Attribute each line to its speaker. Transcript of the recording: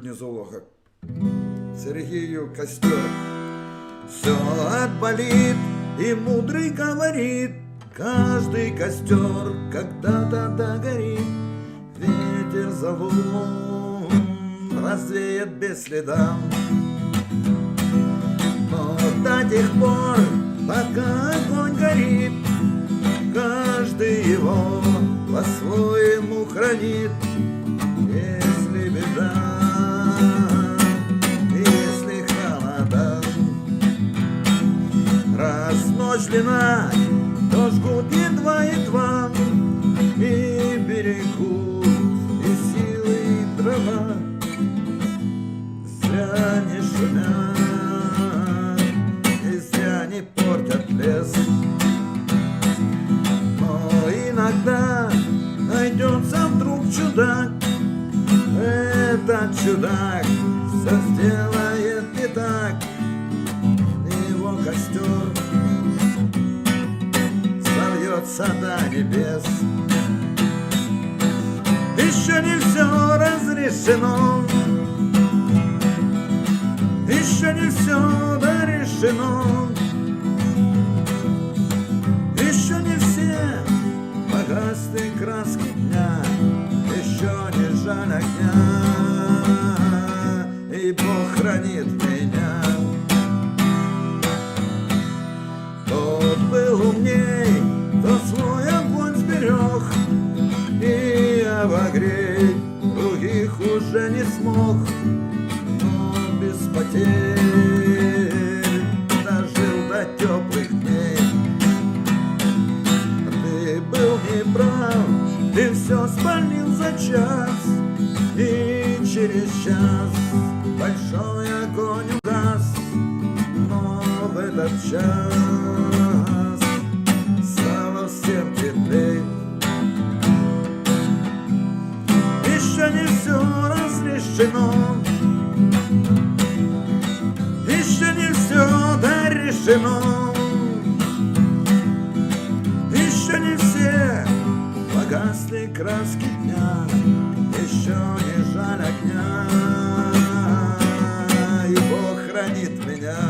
Speaker 1: внизу Сергею костер. Все отболит, и мудрый говорит: каждый костер когда-то догорит. Ветер зовут развеет без следа. Но до тех пор, пока огонь горит, каждый его по-своему хранит. Если беда, если холода, раз ночь длина, то жгут едва-едва, и берегут и силы, и дрова. Зря не шумят, и зря не портят лес. Но иногда найдется вдруг чудак. Этот чудак все сделает не так. Его костер сорвется до небес. Еще не все разрешено, еще не все дорешено, еще не все погасли краски дня, еще не жаль огня, и Бог хранит меня. Тот был умней, тот свой огонь сберег, и обогреть других уже не смог, но без потерь дожил до теплых дней. Ты был неправ, ты все спалил за час, и через час большой огонь угас. Но в этот час стало всем теплей. Еще не все разрешено, еще не все дорешено, еще не все погасли краски дня, еще не жаль огня, и Бог хранит меня.